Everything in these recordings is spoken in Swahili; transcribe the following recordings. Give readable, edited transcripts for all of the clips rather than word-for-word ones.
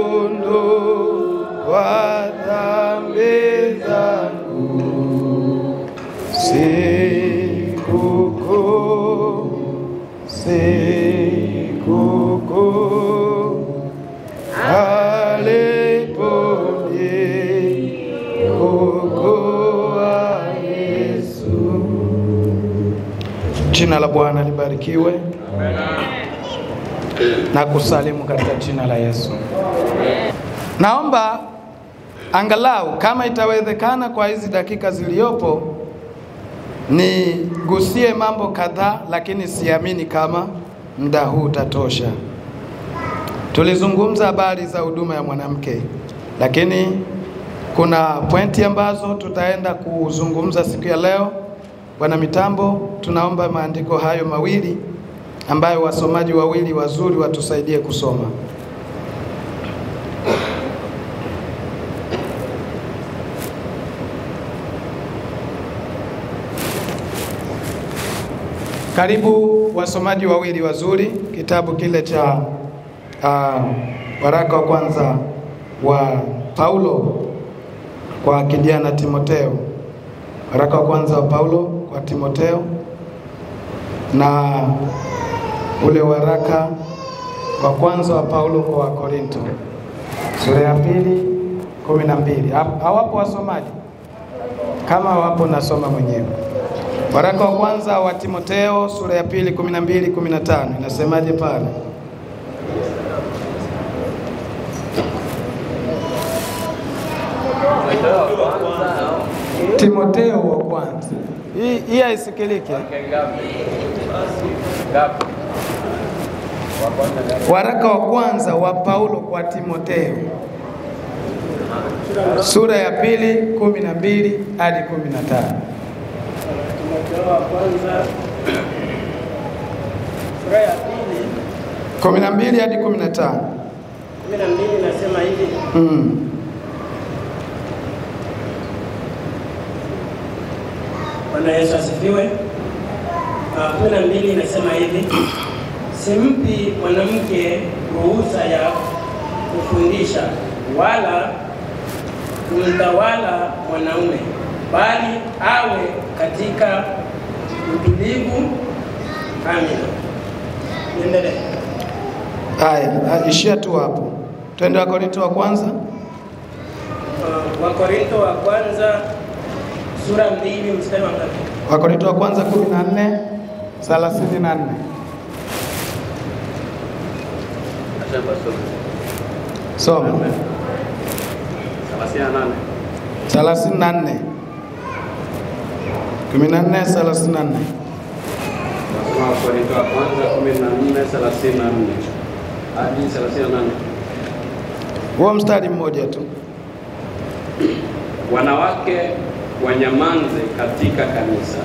akaondoa dhambi zangu. Sikukuu aliponiokoa Yesu. Jina la Bwana libarikiwe. Amen. Na kusalimu katika jina la Yesu. Naomba angalau kama itawezekana kwa hizi dakika ziliopo nigusie mambo kadhaa, lakini siamini kama muda huu utatosha. Tulizungumza habari za huduma ya mwanamke, lakini kuna pointi ambazo tutaenda kuzungumza siku ya leo. Bwana mitambo, tunaomba maandiko hayo mawili ambayo wasomaji wawili wazuri watusaidie kusoma. Karibu wasomaji wawili wazuri, kitabu kile cha waraka wa kwanza wa Paulo kwa kijana Timotheo. Waraka wa kwanza wa Paulo kwa Timotheo, na ule waraka wa kwanza wa Paulo kwa Korinto, sura ya 2:12. Hawapo wasomaji? Kama hawapo nasoma mwenyewe. Waraka wa kwanza wa Timotheo sura ya 2:12-15 inasemaje pale? Timotheo wa kwanza. Hii haisikilike. Waraka wa kwanza wa Paulo kwa Timotheo sura ya 2:12 hadi 15. Timotheo wa kwanza sura ya 12 hadi 15. 12 nasema hivi. Bwana Yesu asifiwe. 12 nasema hivi: simpi mwanamke ruhusa ya kufundisha wala kumtawala mwanaume, bali awe katika utulivu. Amina. Endelee. Haya, ishia tu hapo. Twende Wakorintho wa kwanza. Wakorintho wa kwanza sura 2 mstari wa 3. Wakorintho wa kwanza 14:34. Soma. 34. 14:34. Wakorintho wa kwanza 14:34 hadi 38. Huo mstari mmoja tu. Wanawake wanyamanze katika kanisa,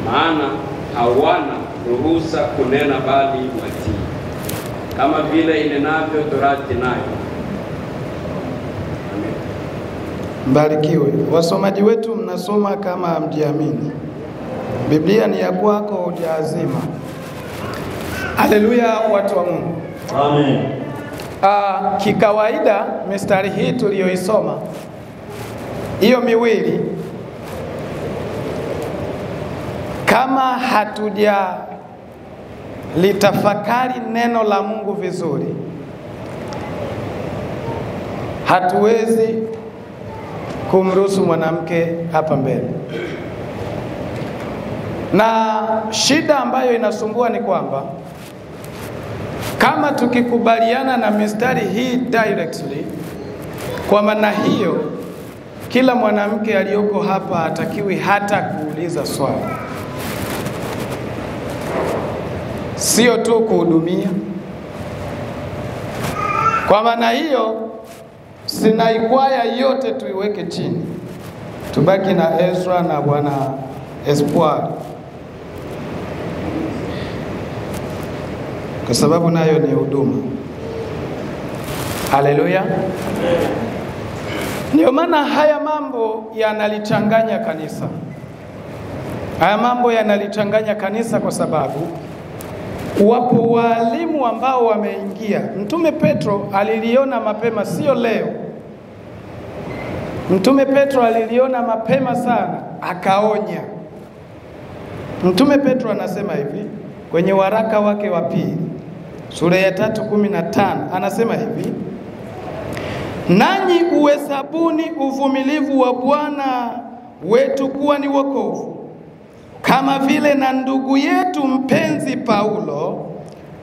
maana hawana ruhusa kunena, bali watii, kama vile inenavyo Torati nayo. Amen. Mbarikiwe. Wasomaji wetu mnasoma kama hamjiamini. Biblia ni ya kwako, hujazima. Haleluya, watu wa Mungu. Amen. Kikawaida mistari hii tuliyoisoma hiyo miwili, kama hatuja litafakari neno la Mungu vizuri, hatuwezi kumruhusu mwanamke hapa mbele. Na shida ambayo inasumbua ni kwamba kama tukikubaliana na mistari hii directly, kwa maana hiyo kila mwanamke aliyoko hapa hatakiwi hata kuuliza swali, sio tu kuhudumia. Kwa maana hiyo sinaikwaya yote tuiweke chini, tubaki na Ezra na Bwana Espoir, kwa sababu nayo ni huduma. Haleluya. Ndio maana haya mambo yanalichanganya kanisa. Haya mambo yanalichanganya kanisa kwa sababu Wapo walimu ambao wameingia. Mtume Petro aliliona mapema, sio leo. Mtume Petro aliliona mapema sana, akaonya. Mtume Petro anasema hivi kwenye waraka wake wa pili sura ya 3:15, anasema hivi: nanyi uhesabuni uvumilivu wa Bwana wetu kuwa ni wokovu, kama vile na ndugu yetu mpenzi Paulo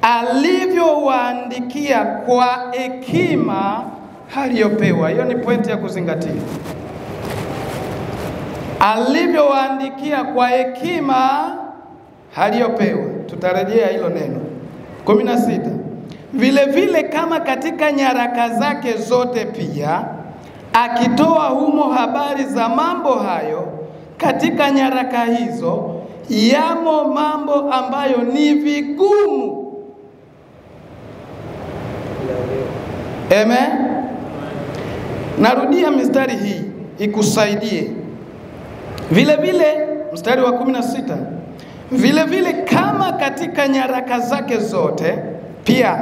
alivyowaandikia kwa hekima aliyopewa. Hiyo ni pointi ya kuzingatia. Alivyowaandikia kwa hekima aliyopewa. Tutarejea hilo neno. 16. Vile vile kama katika nyaraka zake zote pia, akitoa humo habari za mambo hayo, katika nyaraka hizo yamo mambo ambayo ni vigumu. Amen. Narudia mistari hii ikusaidie. Vile vile mstari wa 16. Vile vile kama katika nyaraka zake zote pia,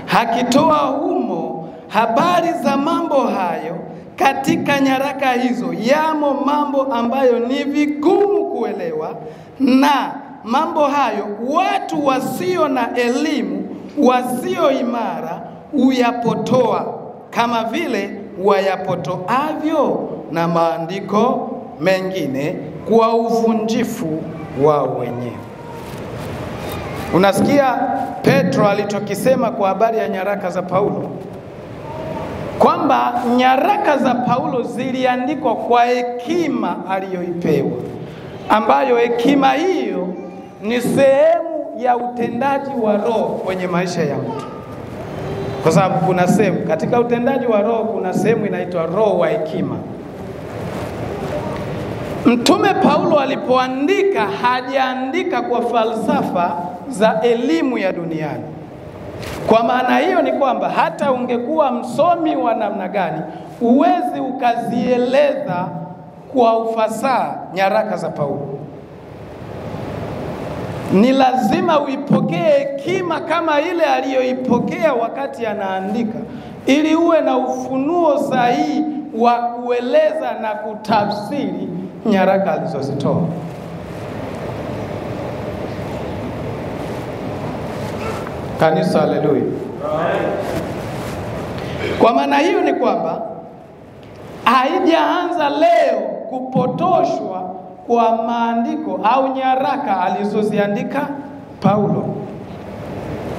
hakitoa humo habari za mambo hayo, katika nyaraka hizo yamo mambo ambayo ni vigumu kuelewa, na mambo hayo watu wasio na elimu, wasio imara uyapotoa, kama vile wayapotoavyo na maandiko mengine kwa uvunjifu wao wenyewe. Unasikia Petro alichokisema kwa habari ya nyaraka za Paulo, kwamba nyaraka za Paulo ziliandikwa kwa hekima aliyoipewa, ambayo hekima hiyo ni sehemu ya utendaji wa Roho kwenye maisha ya mtu. Kwa sababu kuna sehemu katika utendaji wa Roho, kuna sehemu inaitwa roho wa hekima. Mtume Paulo alipoandika, hajaandika kwa falsafa za elimu ya duniani. Kwa maana hiyo ni kwamba hata ungekuwa msomi wa namna gani, uwezi ukazieleza kwa ufasaha nyaraka za Paulo. Ni lazima uipokee hekima kama ile aliyoipokea wakati anaandika, ili uwe na ufunuo sahihi wa kueleza na kutafsiri nyaraka alizozitoa. Kanisa, haleluya. Kwa maana hiyo ni kwamba haijaanza leo kupotoshwa kwa maandiko au nyaraka alizoziandika Paulo.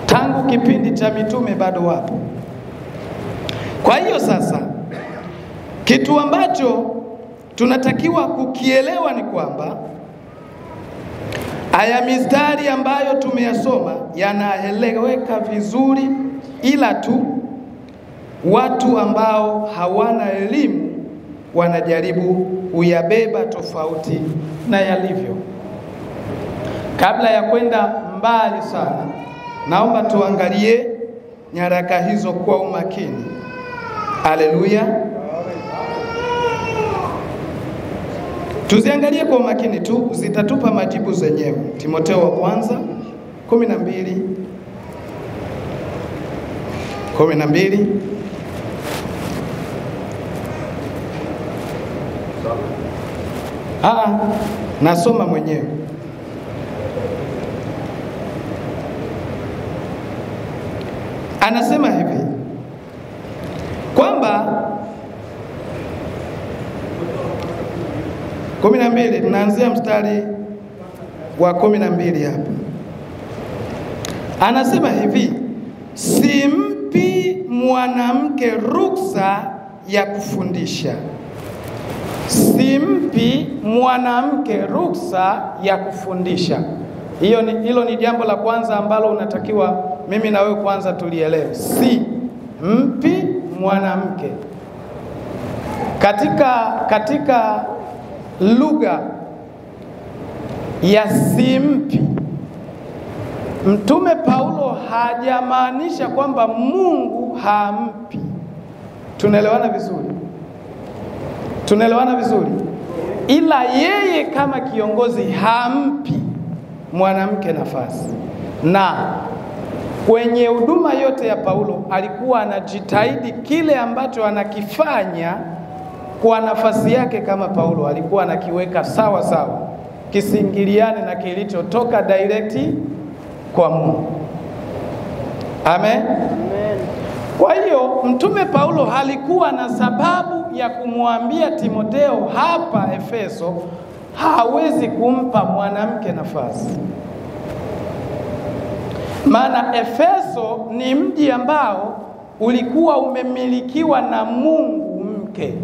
Tangu kipindi cha mitume bado wapo. Kwa hiyo sasa, kitu ambacho tunatakiwa kukielewa ni kwamba haya mistari ambayo tumeyasoma yanaeleweka vizuri, ila tu watu ambao hawana elimu wanajaribu kuyabeba tofauti na yalivyo. Kabla ya kwenda mbali sana, naomba tuangalie nyaraka hizo kwa umakini. Haleluya. Tuziangalie kwa umakini tu, zitatupa majibu zenyewe. Timotheo wa kwanza 12. Nasoma mwenyewe. Anasema hivi kwamba 12, tunaanzia mstari wa 12 hapa. Anasema hivi: simpi mwanamke ruksa ya kufundisha. Simpi mwanamke ruksa ya kufundisha. Hilo ni jambo la kwanza ambalo unatakiwa mimi na wewe kwanza tulielewe. Si mpi mwanamke. Katika lugha ya simpi, Mtume Paulo hajamaanisha kwamba Mungu hampi. Tunaelewana vizuri? Ila yeye kama kiongozi hampi mwanamke nafasi. Na kwenye huduma yote ya Paulo alikuwa anajitahidi kile ambacho anakifanya kwa nafasi yake kama Paulo, alikuwa anakiweka sawa sawa, kisingiliane na kilichotoka direct kwa Mungu. Amen. Amen. Kwa hiyo mtume Paulo halikuwa na sababu ya kumwambia Timotheo hapa Efeso hawezi kumpa mwanamke nafasi. Maana Efeso ni mji ambao ulikuwa umemilikiwa na Mungu mke,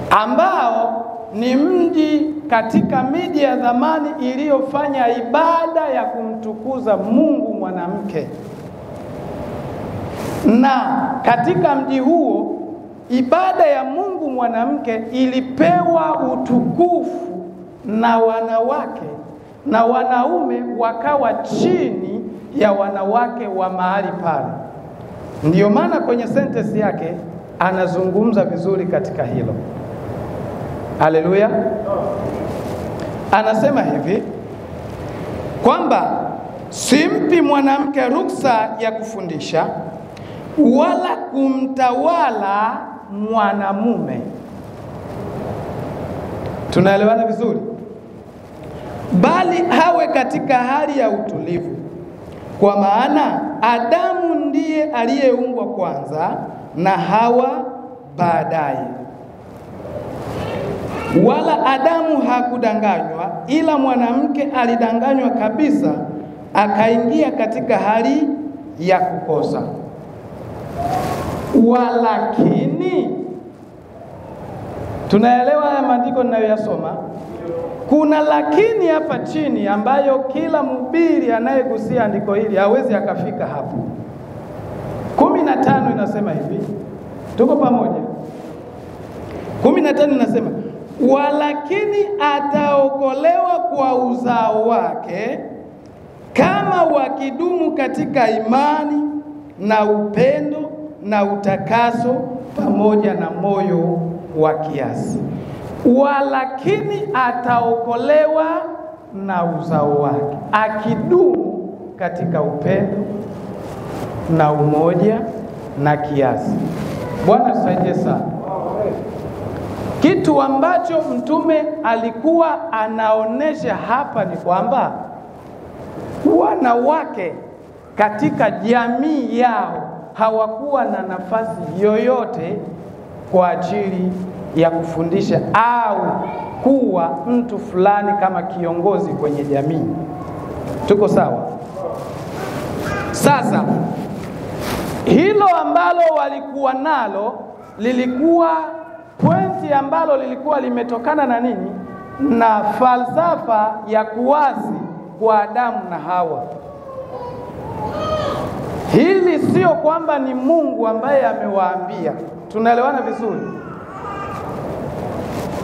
ambao ni mji katika miji ya zamani iliyofanya ibada ya kumtukuza Mungu mwanamke. Na katika mji huo ibada ya Mungu mwanamke ilipewa utukufu na wanawake, na wanaume wakawa chini ya wanawake wa mahali pale. Ndiyo maana kwenye sentence yake anazungumza vizuri katika hilo. Haleluya. Anasema hivi kwamba simpi mwanamke ruksa ya kufundisha wala kumtawala mwanamume. Tunaelewana vizuri? Bali hawe katika hali ya utulivu, kwa maana Adamu ndiye aliyeumbwa kwanza na Hawa baadaye. Wala Adamu hakudanganywa, ila mwanamke alidanganywa kabisa, akaingia katika hali ya kukosa. Walakini, tunaelewa haya maandiko ninayoyasoma? Kuna lakini hapa chini ambayo kila mhubiri anayegusia andiko hili hawezi akafika hapo. 15 inasema hivi, tuko pamoja? 15 inasema walakini ataokolewa kwa uzao wake, kama wakidumu katika imani na upendo na utakaso pamoja na moyo wa kiasi. Walakini ataokolewa na uzao wake, akidumu katika upendo na umoja na kiasi. Bwana tusaidie sana. Kitu ambacho mtume alikuwa anaonesha hapa ni kwamba wanawake katika jamii yao hawakuwa na nafasi yoyote kwa ajili ya kufundisha au kuwa mtu fulani kama kiongozi kwenye jamii. Tuko sawa? Sasa hilo ambalo walikuwa nalo lilikuwa pointi ambalo lilikuwa limetokana na nini? Na falsafa ya kuasi kwa Adamu na Hawa. Hili sio kwamba ni Mungu ambaye amewaambia. Tunaelewana vizuri?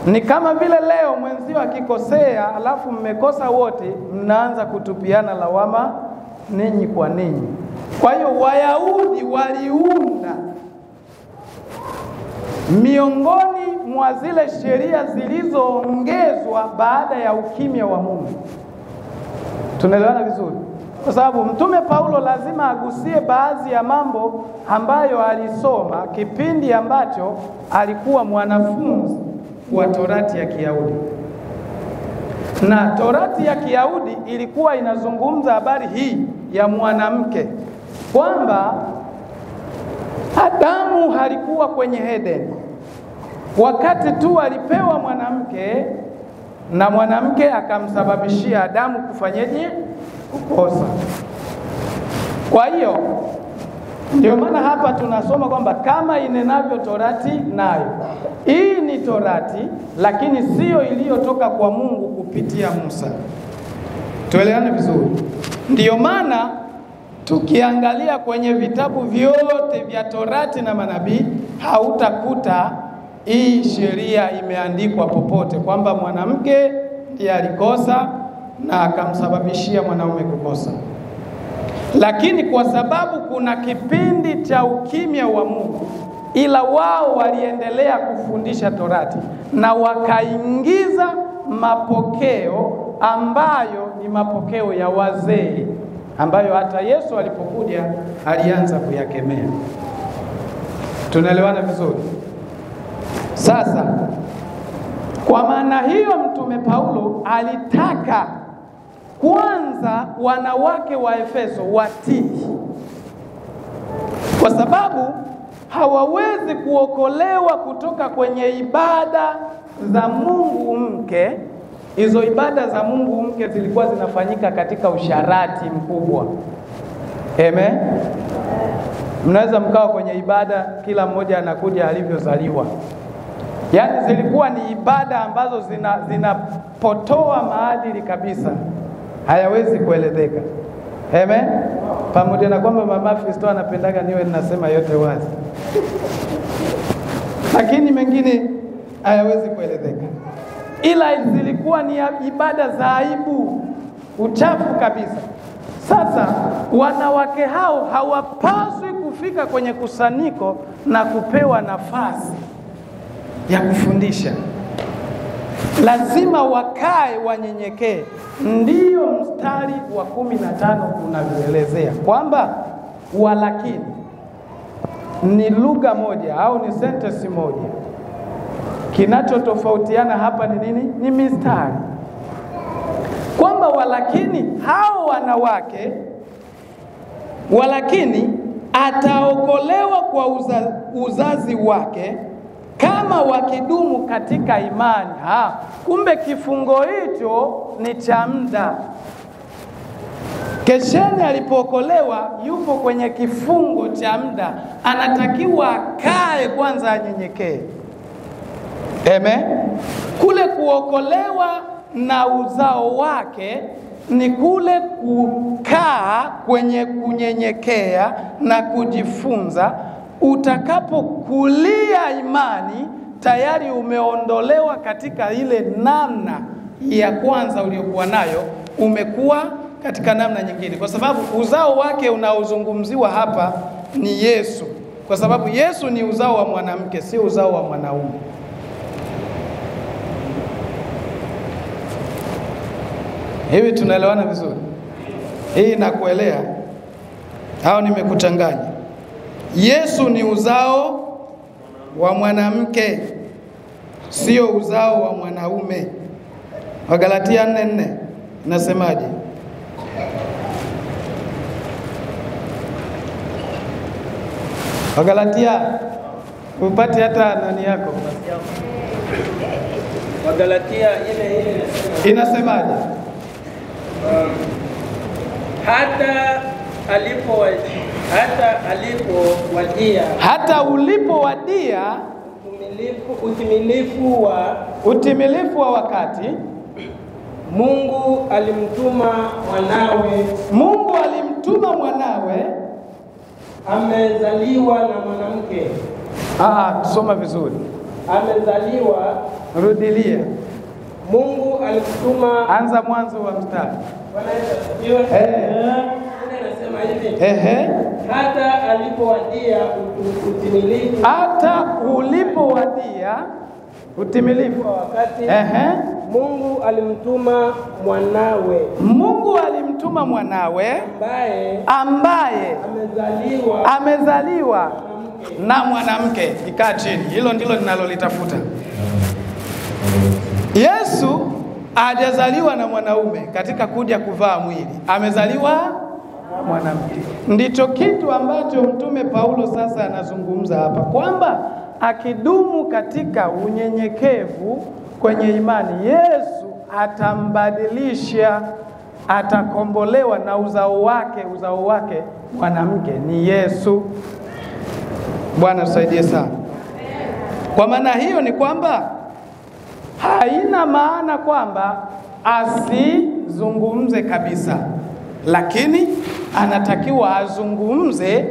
Ni kama vile leo mwenzio akikosea alafu mmekosa wote, mnaanza kutupiana lawama ninyi kwa ninyi. Kwa hiyo Wayahudi waliunda miongoni mwa zile sheria zilizoongezwa baada ya ukimya wa Mungu. Tunaelewana vizuri? Kwa sababu mtume Paulo lazima agusie baadhi ya mambo ambayo alisoma kipindi ambacho alikuwa mwanafunzi wa Torati ya Kiyahudi. Na Torati ya Kiyahudi ilikuwa inazungumza habari hii ya mwanamke, kwamba Adamu halikuwa kwenye Eden wakati tu alipewa mwanamke, na mwanamke akamsababishia Adamu kufanyeje? Kukosa. Kwa hiyo ndio maana hapa tunasoma kwamba kama inenavyo Torati nayo. Hii ni Torati lakini sio iliyotoka kwa Mungu kupitia Musa. Tuelewane vizuri. Ndio maana tukiangalia kwenye vitabu vyote vya Torati na manabii hautakuta hii sheria imeandikwa popote kwamba mwanamke ndiye alikosa na akamsababishia mwanaume kukosa. Lakini kwa sababu kuna kipindi cha ukimya wa Mungu, ila wao waliendelea kufundisha Torati na wakaingiza mapokeo ambayo ni mapokeo ya wazee ambayo hata Yesu alipokuja alianza kuyakemea. Tunaelewana vizuri? Sasa kwa maana hiyo Mtume Paulo alitaka kwanza wanawake wa Efeso watii, kwa sababu hawawezi kuokolewa kutoka kwenye ibada za Mungu mke. Hizo ibada za Mungu mke zilikuwa zinafanyika katika usharati mkubwa. Amen. Mnaweza mkawa kwenye ibada kila mmoja anakuja alivyozaliwa. Yaani zilikuwa ni ibada ambazo zinapotoa maadili kabisa, hayawezi kuelezeka. Amen. Pamoja na kwamba Mama Fisto anapendaga niwe ninasema yote wazi, lakini mengine hayawezi kuelezeka. Ila zilikuwa ni ibada za aibu, uchafu kabisa. Sasa wanawake hao hawapaswi kufika kwenye kusanyiko na kupewa nafasi ya kufundisha. Lazima wakae wanyenyekee. Ndiyo mstari wa 15 unavyoelezea kwamba walakini ni lugha moja au ni sentence moja. Kinachotofautiana hapa ni nini? Ni mistari. Kwamba walakini hao wanawake, walakini ataokolewa kwa uzazi wake kama wakidumu katika imani. Kumbe kifungo hicho ni cha muda. Kesheni alipookolewa yupo kwenye kifungo cha muda, anatakiwa akae kwanza anyenyekee. Amen. Kule kuokolewa na uzao wake ni kule kukaa kwenye kunyenyekea na kujifunza. Utakapokulia imani, tayari umeondolewa katika ile namna ya kwanza uliokuwa nayo, umekuwa katika namna nyingine, kwa sababu uzao wake unaozungumziwa hapa ni Yesu, kwa sababu Yesu ni uzao wa mwanamke, sio uzao wa mwanaume. Hivi tunaelewana vizuri? Hii nakuelea au nimekuchanganya? Yesu ni uzao wa mwanamke, sio uzao wa mwanaume. Wagalatia 4:4 nasemaje? Wagalatia, upate hata nani yako. Wagalatia ile inasemaje? Hata ulipowadia utimilifu wa wakati, Mungu alimtuma mwanawe amezaliwa na mwanamke. Soma vizuri. Amezaliwa, rudilia. Mungu alimtuma, anza mwanzo wa mstari. Anasema hivi. Hata alipowadia utimilifu. Hata ulipowadia utimilifu wa wakati. Mungu alimtuma mwanawe. Ambaye amezaliwa na mwanamke. Ikaa chini. Hilo ndilo ninalolitafuta. Yesu hajazaliwa na mwanaume katika kuja kuvaa mwili, amezaliwa mwanamke. Ndicho kitu ambacho Mtume Paulo sasa anazungumza hapa, kwamba akidumu katika unyenyekevu kwenye imani, Yesu atambadilisha, atakombolewa na uzao wake mwanamke ni Yesu. Bwana tusaidie sana. Kwa maana hiyo ni kwamba haina maana kwamba asizungumze kabisa, lakini anatakiwa azungumze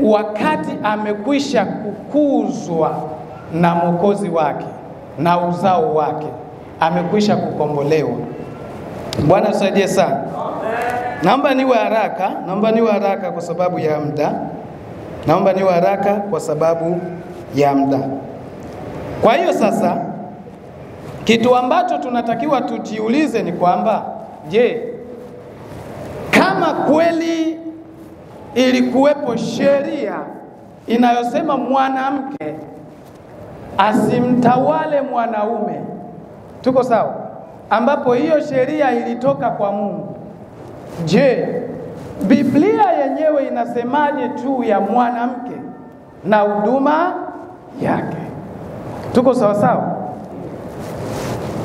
wakati amekwisha kukuzwa na Mwokozi wake na uzao wake, amekwisha kukombolewa. Bwana tusaidie sana. Naomba niwe haraka kwa sababu ya muda. Kwa hiyo sasa kitu ambacho tunatakiwa tujiulize ni kwamba, je, kama Kama kweli ilikuwepo sheria inayosema mwanamke asimtawale mwanaume, tuko sawa? Ambapo hiyo sheria ilitoka kwa Mungu. Je, Biblia yenyewe inasemaje tu ya mwanamke na huduma yake? Tuko sawa sawa?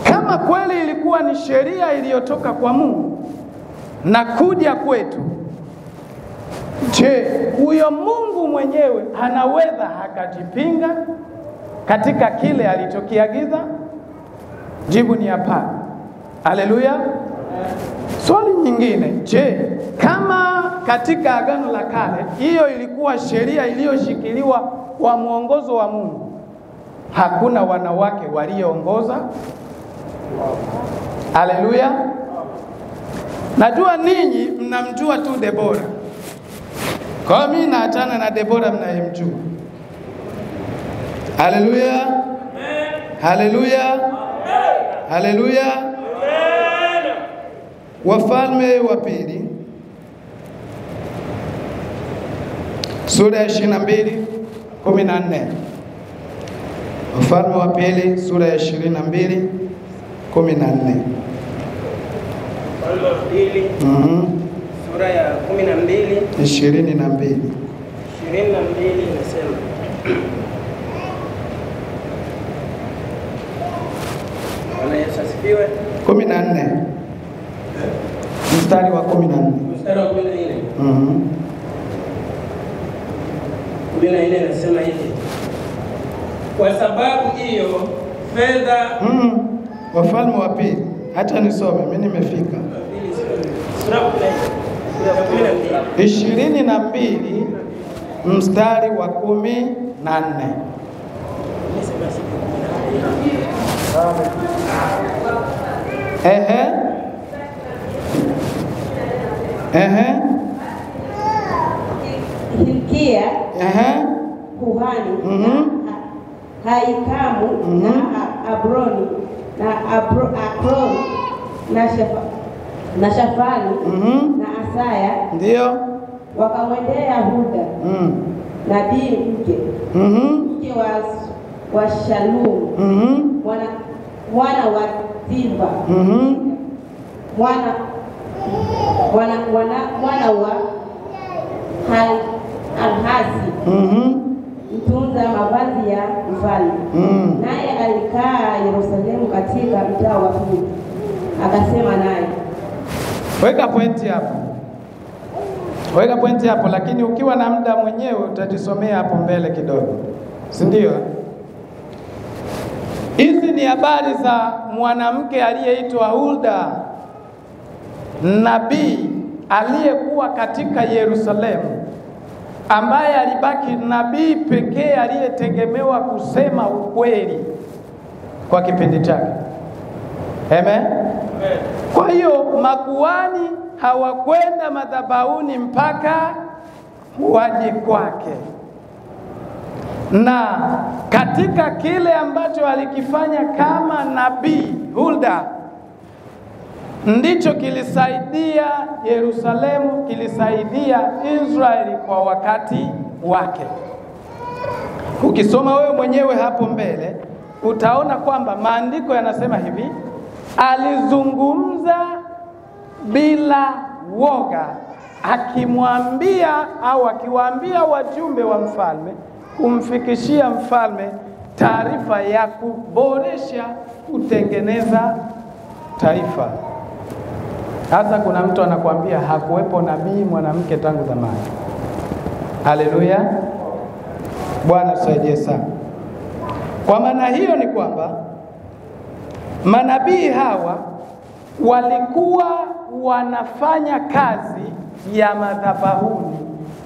Kama kweli ilikuwa ni sheria iliyotoka kwa Mungu na kuja kwetu, je, huyo Mungu mwenyewe anaweza akajipinga katika kile alichokiagiza? Jibu ni hapana. Haleluya. Swali nyingine, je, kama katika Agano la Kale hiyo ilikuwa sheria iliyoshikiliwa kwa mwongozo wa Mungu, hakuna wanawake walioongoza? Haleluya. Najua ninyi mnamjua tu Debora. Kwa mimi naachana na Debora mnayemjua. Haleluya. Haleluya. Haleluya. Wafalme wa Pili sura ya 22:14. Wafalme wa Pili sura ya 22:14. Wafalme wa Pili sura ya 12 22 inasema Bwana Yesu asifiwe. 14 mstari wa 14. Mstari wa 14. 14 inasema hivi: kwa sababu hiyo fedha. Wafalme wa Pili, acha nisome, mimi nimefika. Sura ya 22 mstari wa 14. Hilkia kuhani Haikamu na Abroni na Shafani na Asaya ndio wakamwendea Hulda nabii mke wa Shalumu mwana wa Tiba mwana wa Alhazi mtunza mavazi ya mfalme. Naye alikaa Yerusalemu katika mtaa wa Pili. Akasema naye. Weka pointi hapo. Weka pointi hapo, lakini ukiwa na muda mwenyewe utajisomea hapo mbele kidogo. Si ndio? Hizi ni habari za mwanamke aliyeitwa Hulda, nabii aliyekuwa katika Yerusalemu, ambaye alibaki nabii pekee aliyetegemewa kusema ukweli kwa kipindi chake. Amen. Kwa hiyo makuhani hawakwenda madhabahuni mpaka waje kwake, na katika kile ambacho alikifanya kama nabii Hulda ndicho kilisaidia Yerusalemu, kilisaidia Israeli kwa wakati wake. Ukisoma wewe mwenyewe hapo mbele utaona kwamba maandiko yanasema hivi: alizungumza bila woga, akimwambia au akiwaambia wajumbe wa mfalme kumfikishia mfalme taarifa ya kuboresha kutengeneza taifa. Hasa kuna mtu anakuambia hakuwepo nabii mwanamke tangu zamani. Haleluya. Bwana tusaidie sana. Kwa maana hiyo ni kwamba manabii hawa walikuwa wanafanya kazi ya madhabahuni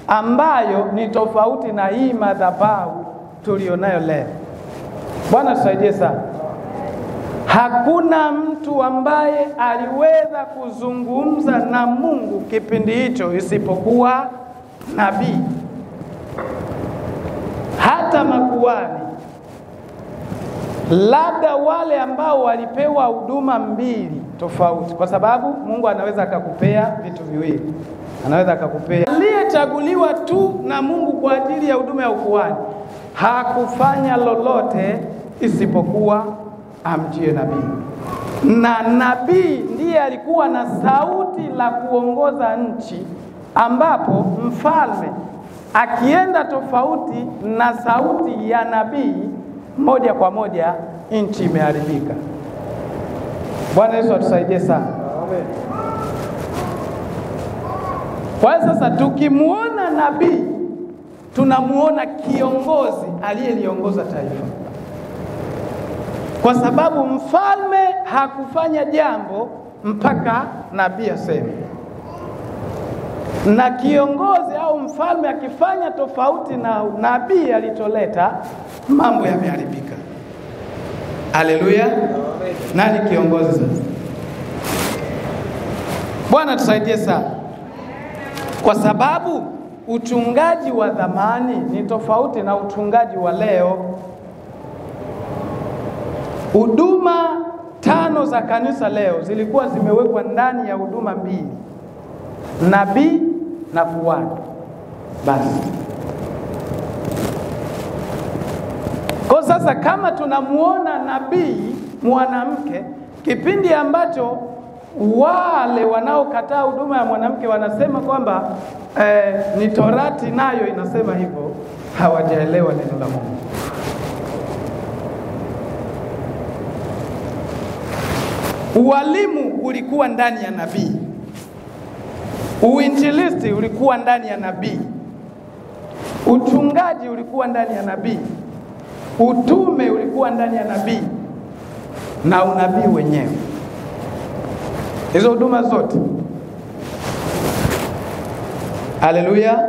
ambayo ni tofauti na hii madhabahu tulionayo leo. Bwana tusaidie sana. Hakuna mtu ambaye aliweza kuzungumza na Mungu kipindi hicho isipokuwa nabii. Hata makuhani, labda wale ambao walipewa huduma mbili tofauti, kwa sababu Mungu anaweza akakupea vitu viwili. anaweza akakupea. Aliyechaguliwa tu na Mungu kwa ajili ya huduma ya ukuhani hakufanya lolote isipokuwa amjie nabii, na nabii ndiye alikuwa na sauti la kuongoza nchi, ambapo mfalme akienda tofauti na sauti ya nabii, moja kwa moja nchi imeharibika. Bwana Yesu atusaidie sana. Amen. Kwa sasa tukimuona nabii tunamuona kiongozi aliyeliongoza taifa, kwa sababu mfalme hakufanya jambo mpaka nabii aseme, na kiongozi au mfalme akifanya tofauti na nabii alitoleta, mambo yameharibika. Haleluya. Nani kiongozi sasa? Bwana tusaidie sana, kwa sababu uchungaji wa zamani ni tofauti na uchungaji wa leo. Huduma 5 za kanisa leo zilikuwa zimewekwa ndani ya huduma 2, nabii na kuhani. Basi kwa sasa kama tunamuona nabii mwanamke, kipindi ambacho wale wanaokataa huduma ya mwanamke wanasema kwamba ni Torati nayo inasema hivyo, hawajaelewa neno la Mungu. Ualimu ulikuwa ndani ya nabii, uinjilisti ulikuwa ndani ya nabii, uchungaji ulikuwa ndani ya nabii, utume ulikuwa ndani ya nabii, na unabii wenyewe. Hizo huduma zote. Haleluya.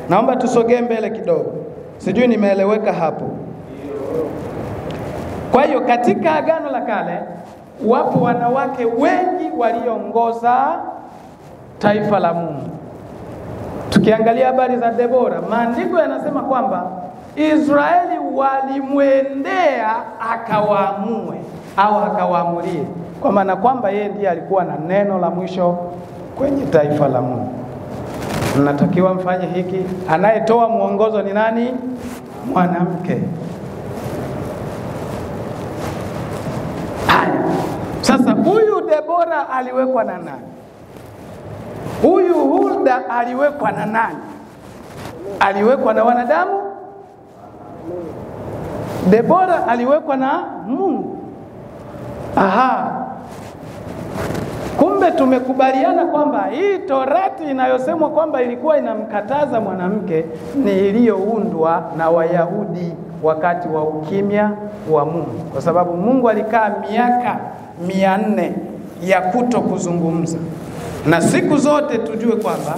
Naomba tusogee mbele kidogo, sijui nimeeleweka hapo. Kwa hiyo katika Agano la Kale wapo wanawake wengi waliongoza taifa la Mungu. Tukiangalia habari za Debora, maandiko yanasema kwamba Israeli walimwendea akawaamue au akawaamulie, kwa maana kwamba yeye ndiye alikuwa na neno la mwisho kwenye taifa la Mungu. Mnatakiwa mfanye hiki. Anayetoa mwongozo ni nani? Mwanamke. Haya, sasa huyu Debora aliwekwa na nani? Huyu Hulda aliwekwa na nani? Aliwekwa na wanadamu? Debora aliwekwa na Mungu. Aha. Kumbe tumekubaliana kwamba hii Torati inayosemwa kwamba ilikuwa inamkataza mwanamke ni iliyoundwa na Wayahudi wakati wa ukimya wa Mungu, kwa sababu Mungu alikaa miaka 400 ya kuto kuzungumza. Na siku zote tujue kwamba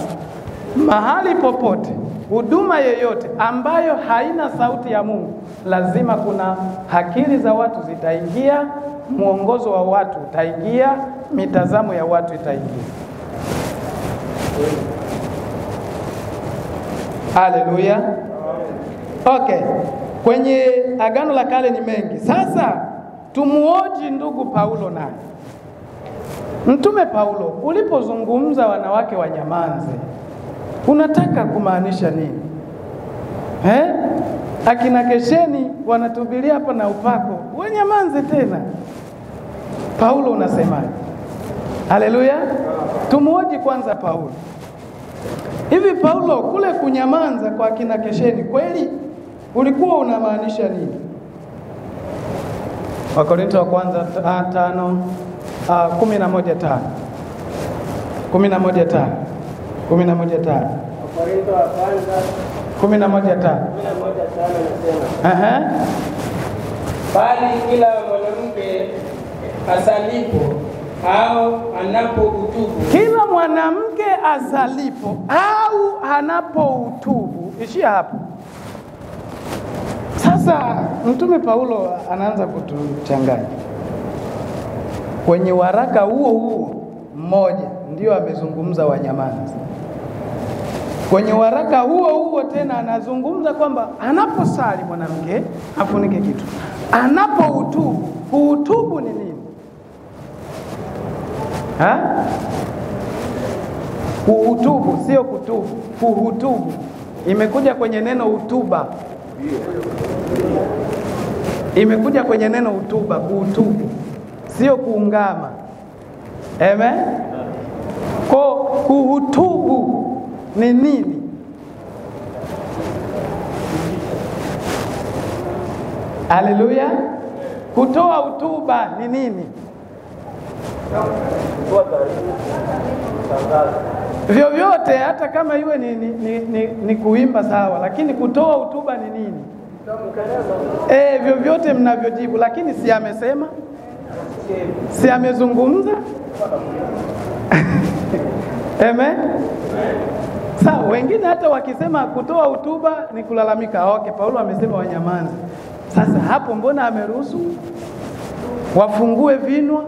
mahali popote, huduma yoyote ambayo haina sauti ya Mungu, lazima kuna akili za watu zitaingia, mwongozo wa watu utaingia, mitazamo ya watu itaingia. Haleluya. Okay. Kwenye Agano la Kale ni mengi. Sasa tumuoji ndugu Paulo naye. Mtume Paulo, ulipozungumza wanawake wanyamanze, unataka kumaanisha nini? Akina Kesheni wanatubiria hapa na upako, wanyamanze tena. Paulo unasemaje? Haleluya. Tumuoji kwanza Paulo. Hivi Paulo, kule kunyamanza kwa akina Kesheni kweli ulikuwa unamaanisha nini? Wakorintho wa kwanza 5 11:5. 11:5. 11:5. Wakorintho wa kwanza 11:5. 11:5 nasema. Aha. Bali kila mwanamke asalipo au anapoutubu. Kila mwanamke azalipo au anapoutubu. Ishia hapo. Sasa Mtume Paulo anaanza kutuchanganya. Kwenye waraka huo mmoja ndio amezungumza wanyamazi. Kwenye waraka huo tena anazungumza kwamba anaposali mwanamke afunike kitu. Anapoutubu, kuutubu ni nini? Kuhutubu sio kutubu, kuhutubu imekuja kwenye neno hutuba. Imekuja kwenye neno hutuba, kuhutubu sio kuungama. Amen. Kwa kuhutubu ni nini? Haleluya. Kutoa hutuba ni nini? Vyovyote, hata kama iwe ni kuimba sawa, lakini kutoa hutuba ni nini? Vyovyote mnavyojibu, lakini si amesema, si amezungumza. Amen. Sawa, wengine hata wakisema kutoa hutuba ni kulalamika. Okay, Paulo amesema wanyamaze. Sasa hapo mbona ameruhusu wafungue vinwa?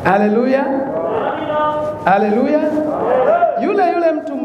Haleluya. Haleluya. Yule mtu